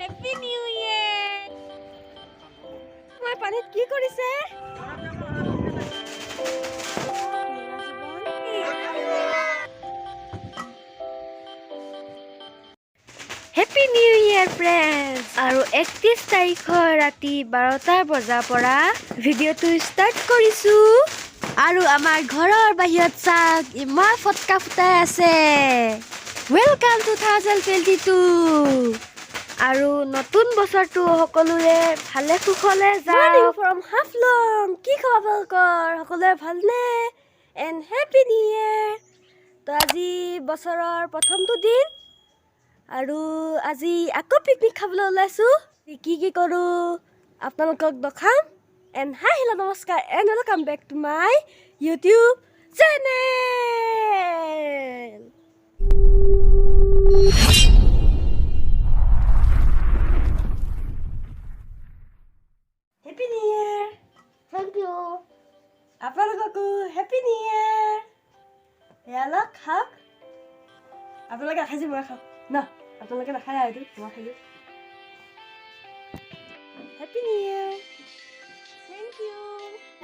Happy new ইয়াৰ। মই পানীত কি কৰিছে? হেপী নিউ ইয়াৰ ফ্ৰেণ্ডছ। আৰু 31 তাৰিখৰ ৰাতি 12টা বজাৰ পৰা ভিডিঅ'টো ষ্টাৰ্ট কৰিছো। আৰু আমাৰ ঘৰৰ বাহিৰত চাওক ইমান ফটকা ফুটাই আছে। ৱেলকাম 2022। আৰু নতুন বছৰটো সকলোৰে ভালে কুশলে যাওক। ফ্ৰম হাফলং। কি খবৰ আপোনালোকৰ? সকলোৰে ভালনে? এণ্ড হেপী নিউ ইয়াৰ। তো আজি বছৰৰ প্ৰথমটো দিন আৰু আজি আকৌ পিকনিক খাবলৈ ওলাইছোঁ। কি কৰোঁ আপোনালোকক দেখাম। এণ্ড হাই হেল্ল' নমস্কাৰ and welcome back to my YouTube channel. Happy new year. Thank you. আপোনালোককো হেপী নিউ ইয়াৰ। এয়া লওক খাওক। আপোনালোকে নাখাইছে মই খাওঁ ন। আপোনালোকে নাখায় আৰু এইটো মই খালোঁ। Happy new year. Thank you.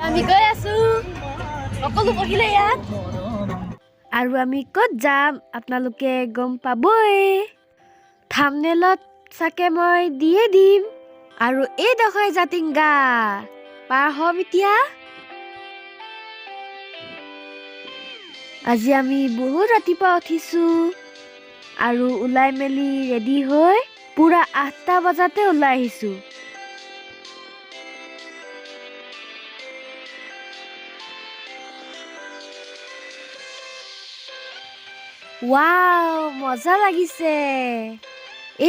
আমি গৈ আছোঁ। সকলো বহিলে ইয়াত। আৰু আমি ক'ত যাম আপোনালোকে গম পাবই। থাম্বনেইলত চাগে মই দিয়ে দিম। আৰু এইডোখৰ জাতিংগা পাৰ হ'ম এতিয়া। আজি আমি বহুত ৰাতিপুৱা উঠিছোঁ আৰু ওলাই মেলি ৰেডি হৈ পুৰা 8টা বজাতে ওলাই আহিছোঁ। ৱাও মজা লাগিছে।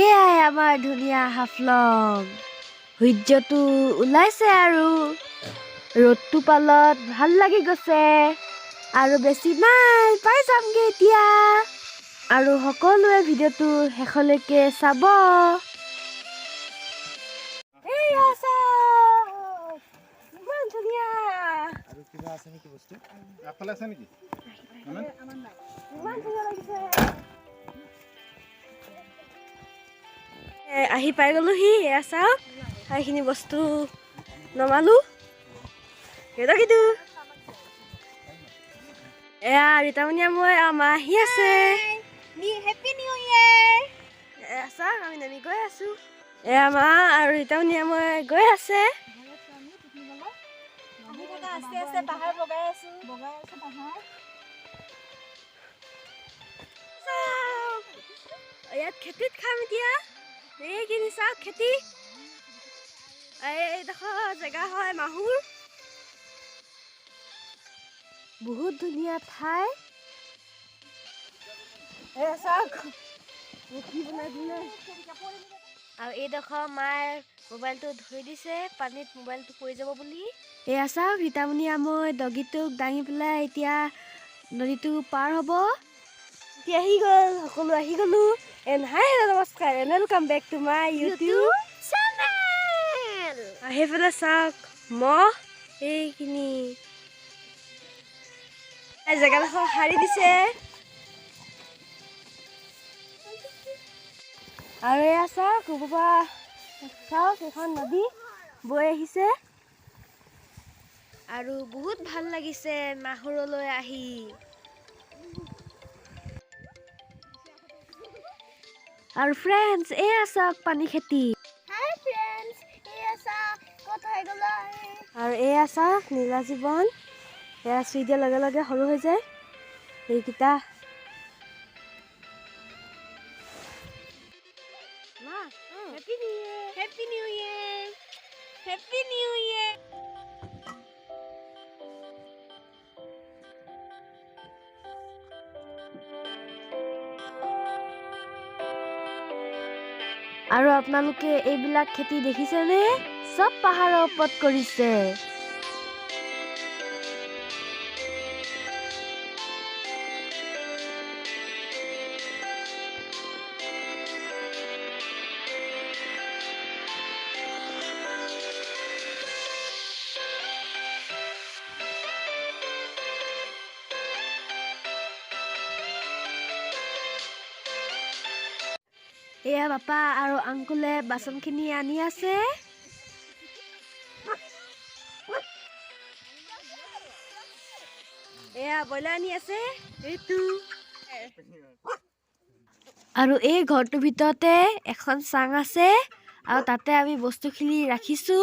এয়াই আমাৰ ধুনীয়া হাফলং। সূৰ্যটো ওলাইছে আৰু ৰ'দটো পালত ভাল লাগি গৈছে। আৰু বেছি নাই পাই যামগে এতিয়া। আৰু সকলোৱে ভিডিঅ'টো শেষলৈকে চাব। এয়া চাওক ইমান ধুনীয়া। আৰু কিবা আছে নেকি বস্তু? আগফালে আছে নেকি? ইমান ধুনীয়া লাগিছে। আহি পাই গ'লোহি। এয়া চাওক সেইখিনি বস্তু নমালোঁ। কিন্তু এয়া ৰীতামণি মই মা আহি আছে। Happy new year. এয়া চাওক আমি নামি গৈ আছোঁ। এয়া মা আৰু ৰীতামণি মই গৈ আছে। পাহাৰ বগাই আছোঁ। ইয়াত খেতিত খাম এতিয়া। এইখিনি চাওক খেতি। এইডোখৰ জেগা হয় মাহুৰ। বহুত ধুনীয়া ঠাই। চাওক কি বনাই দিলে। আৰু এইডোখৰ মায়ে মোবাইলটো ধৰি দিছে পানীত মোবাইলটো পৰি যাব বুলি। এয়া চাওক ৰীতামণি মই ডগীটোক দাঙি পেলাই এতিয়া নদীটো পাৰ হ'ব। এতিয়া আহি গ'ল সকলো আহি গ'লোঁ। এণ্ড হাই হেল্ল' নমস্কাৰ and welcome back to my YouTube channel. সেইফালে চাওক মহ এইখিনি জেগাডোখৰ সাৰি দিছে। আৰু এয়া চাওক চাওক এখন নদী বৈ আহিছে। আৰু বহুত ভাল লাগিছে মাহুৰলৈ আহি। আৰু ফ্ৰেণ্ডছ এয়া চাওক পানী খেতি। আৰু এয়া চাওক নীলা জীৱন। এয়া চুই দিয়াৰ লগে লগে সৰু হৈ যায় এইকেইটা। হেপী নিউ ইয়াৰ। হেপী নিউ ইয়াৰ। হেপী নিউ ইয়াৰ। আৰু আপোনালোকে এইবিলাক খেতি দেখিছেনে? চব পাহাৰৰ ওপৰত কৰিছে। এয়া পাপা আৰু আংকুলে বাচনখিনি আনি আছে। এয়া ব্ৰইলাৰ আনি আছে এইটো। আৰু এই ঘৰটোৰ ভিতৰতে এখন চাং আছে আৰু তাতে আমি বস্তুখিনি ৰাখিছো।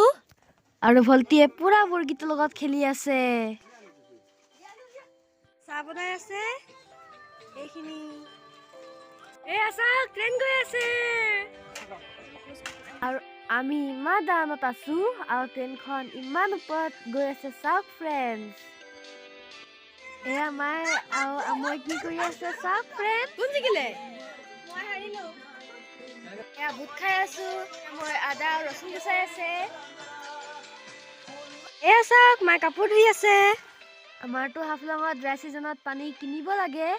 আৰু ভল্টিয়ে পুৰা মুৰ্গীটোৰ লগত খেলি আছে। চাহ বনাই আছে এইখিনি। এয়া চাওক ট্ৰেইন গৈ আছে। আৰু আমি ইমান দামত আছো আৰু ট্ৰেইনখন ইমান ওপৰত গৈ আছে চাওক ফ্ৰেণ্ডছ। এয়া মায়ে আৰু মই কি কৰি আছে চাওক ফ্ৰেণ্ডছ। কোন জিকিলে? মই হাৰিলো। এয়া বুট খাই আছো। মই আদা আৰু ৰচুন গুচাই আছে। এয়া চাওক মায়ে কাপোৰ ধুই আছে। আমাৰতো হাফলঙত ড্ৰাই চিজনত পানী কিনিব লাগে,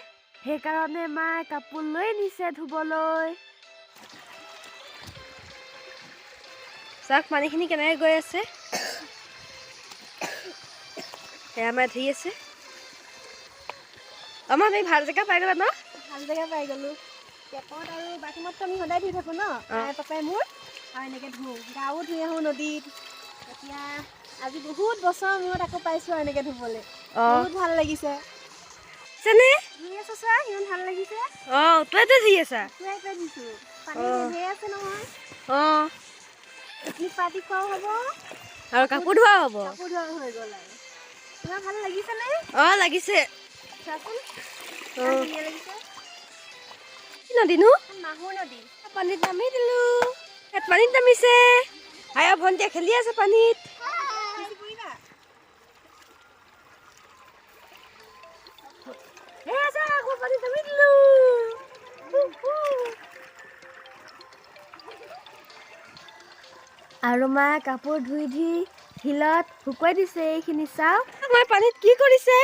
সেইকাৰণে মায়ে কাপোৰ লৈ নিছে ধুবলৈ। চাওক পানীখিনি কেনেকৈ গৈ আছে। সেয়া মায়ে ধুই আছে। আমাৰ আমি ভাল জেগা পাই গ'লা ন? ভাল জেগা পাই গ'লো। টেপত আৰু বাথৰুমততো আমি সদায় ধুই থাকোঁ ন, মায়ে পাপাই মোৰ আৰু এনেকৈ ধুওঁ, গাও ধুই আহোঁ নদীত। এতিয়া আজি বহুত বছৰৰ মূৰত আকৌ পাইছোঁ আৰু এনেকৈ ধুবলৈ। বহুত ভাল লাগিছে। ধুই আছো চা, ইমান ভাল লাগিছে। তই ধুই আছা? তই দিছোঁ। পানী ধেৰ আছে নহয়। পিকনিক পাৰ্টি খোৱাও হ'ব আৰু কাপোৰ ধোৱাও হ'ব। কাপোৰ ধোৱা হৈ গ'ল আৰু। তোমাৰ ভাল লাগিছেনে? লাগিছে। চাচোন ধুনীয়া লাগিছে। কি নদী নো? মাহুৰ নদী। পানীত নামি দিলো। ইয়াত পানীত নামিছে। আয়া ভণ্টিয়ে খেলি আছে পানীত। পানীত নামি দিলো। আৰু মায়ে কাপোৰ ধুই শিলত শুকুৱাই দিছে এইখিনি চাওক। আমাৰ পানীত কি কৰিছে?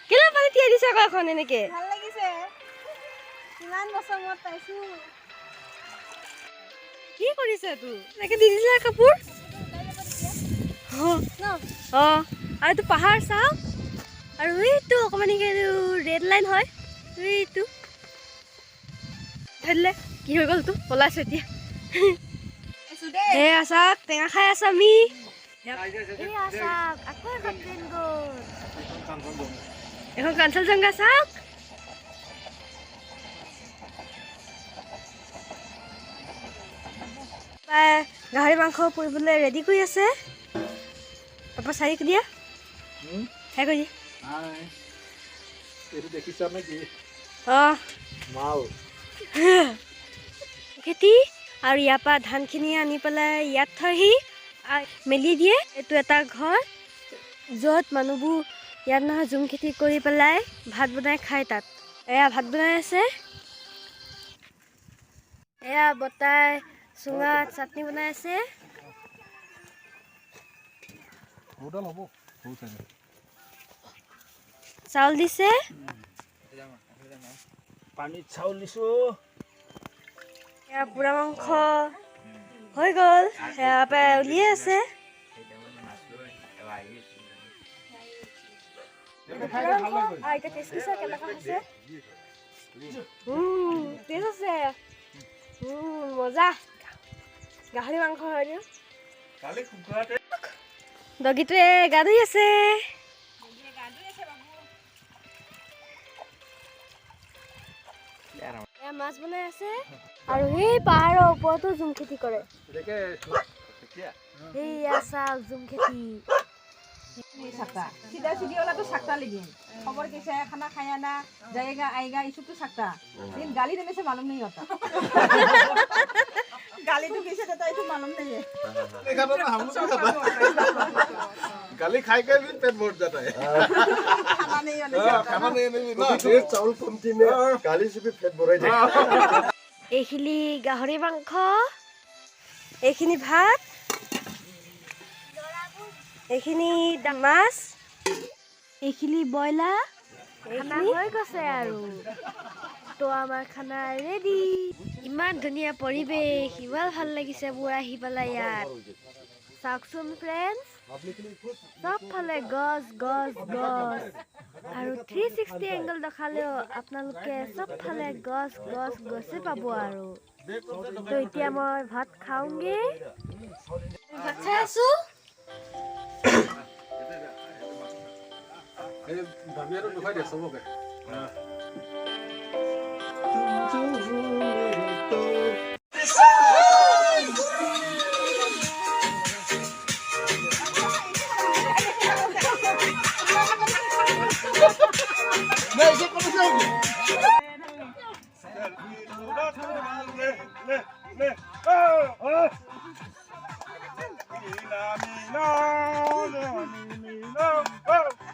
কেলে পানীত তিয়াই দিছে আকৌ এখন এনেকে? ভাল লাগিছে। কিমান বছৰ মূৰত পাইছো। কি কৰিছে তোৰ? এনেকে দি দিলে কাপোৰ। আৰু এইটো পাহাৰ চাওক। আৰু এইটো অকমানিকে ৰেড লাইন হয়। এইটো ধৰিলে কি হৈ গ'ল তো পলাইছে এতিয়া। এয়া চাওক টেঙা খাই আছো আমি। এয়া চাওক আকৌ এখন ট্ৰেইন গ'ল। এখন কাঞ্চনজংঘা চাওক। গাহৰি মাংস পুৰিবলৈ ৰেডি কৰি আছে। পাপা চাৰি দিয়া। কৰি দিয়ে। এইটো দেখিছা নেকি? মাল খেতি আৰু ইয়াৰ পৰা ধানখিনি আনি পেলাই ইয়াত থয়হি মেলি দিয়ে। এইটো এটা ঘৰ য'ত মানুহবোৰ ইয়াত নহয় জুম খেতি কৰি পেলাই ভাত বনাই খায় তাত। এয়া ভাত বনাই আছে। এয়া বতাই চুঙাত চাটনি বনাই আছে। চাউল দিছে। পানীত চাউল দিছো। এয়া পুৰা মাংস হৈ গ'ল। সেয়া পৰা উলিয়াই আছে। মজা গাহৰি মাংস হয় দিওঁ। ডগিটোৱে গা ধুই আছে। মাছ বনাই আছে আৰু সেই পাহাৰৰ ওপৰতো জুম খেতি কৰে। এইয়া চাওক জুম খেতি। सीधा सीधी वाला तो सकता लेकिन खबर कैसे है खाना खाया ना जाएगा आएगा इस तो सकता लेकिन गाली देने से मालूम नहीं होता। गाली तो कैसे देता है तो मालूम नहीं है। गाली खाई के भी पेट भर जाता है। खाना नहीं होने से खाना नहीं ना चावल कमती में गाली से भी पेट भराई जाए। এইখিনি গাহৰি মাংস, এইখিনি ভাত, এইখিনি মাছ, এইখিনি ব্ৰইলাৰ, খানা হৈ গৈছে আৰু তো আমাৰ খানা ৰেডি। ইমান ধুনীয়া পৰিৱেশ, ইমান ভাল লাগিছে মোৰ আহি পেলাই ইয়াত। চাওকচোন ফ্ৰেণ্ডছ। চবফালে গছ গছ গছ আৰু 360 এংগল দেখালেও আপোনালোকে চবফালে গছ গছ গছে পাব আৰু তো এতিয়া মই ভাত খাওঁগে ভাত খাই আছো ধনিয়াটো দুখাই দে চবকে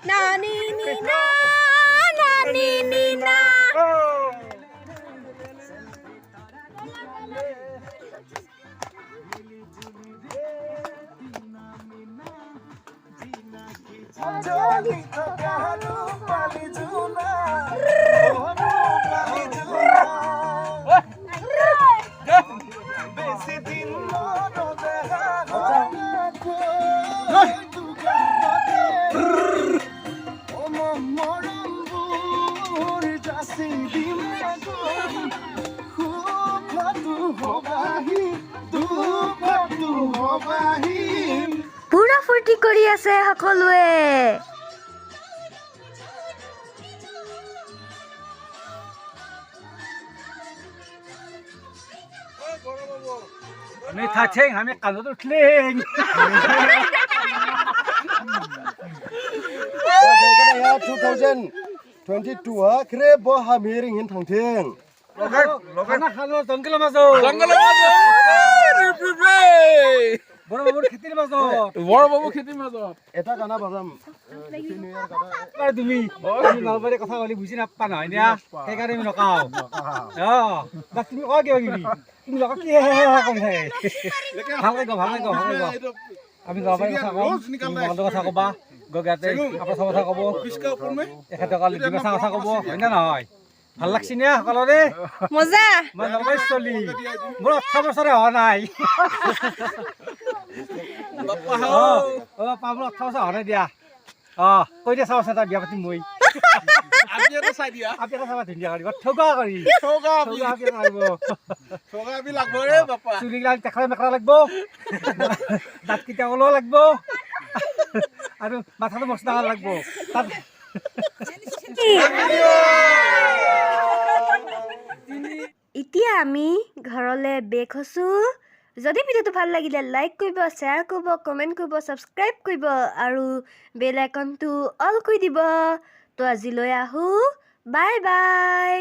নানি নিনা নানি নিনা পুৰা ফূৰ্তি কৰি আছে সকলোৱে আমি থাকছেন আমি কাজত উঠলেন 2022 ha kre bo ha miring hin thangtheng খানা খালো জঙ্গলের মাঝে বড় বাবুর খেতির মাঝে eta gana bazam new year gana তুমি নলবাৰী কথা কলি বুজি নাপা নহয় না সেইকাৰণে আমি নকাও তুমি কয় কিবা কিবি তুমি লগা কি কৰি থাকে ভালকে গো আমি নলবাৰী কথা কওঁ মগলৰ কথা ক'বা গগাতে আপোনাৰ সব কথা ক'ব এখেতক ডিমাচা কথা ক'ব হয় না নহয় ভাল লাগছি না সকলোৰে মজা মই নলবাৰী চলি মোৰ 18 বছৰে হোৱা নাই বাপ্পা মোৰ 18 বছৰ হোৱা নাই দিয়া কৈ দিয়া চাওঁ এটা বিয়া পাতিম মই আজি এটা চাই দিয়া আপি এটা চাবা ধুনীয়া কৰিব ঠগা কৰি আপি লাগিব ঠগা আমি লাগব ৰে বাপ্পা চুলিগিলা টেকৰা মেকৰা লাগিব দাঁত কেইটা ওলোৱা লাগিব আৰু মাথাটো মস্ত ডাঙৰ লাগিব তাত এতিয়া আমি ঘৰলৈ বেক হৈছো যদি ভিডিঅ'টো ভাল লাগিলে লাইক কৰিব শ্বেয়াৰ কৰিব কমেণ্ট কৰিব ছাবস্ক্ৰাইব কৰিব আৰু বেল আইকনটো অল কৰি দিব তো আজিলৈ আহো বাই বাই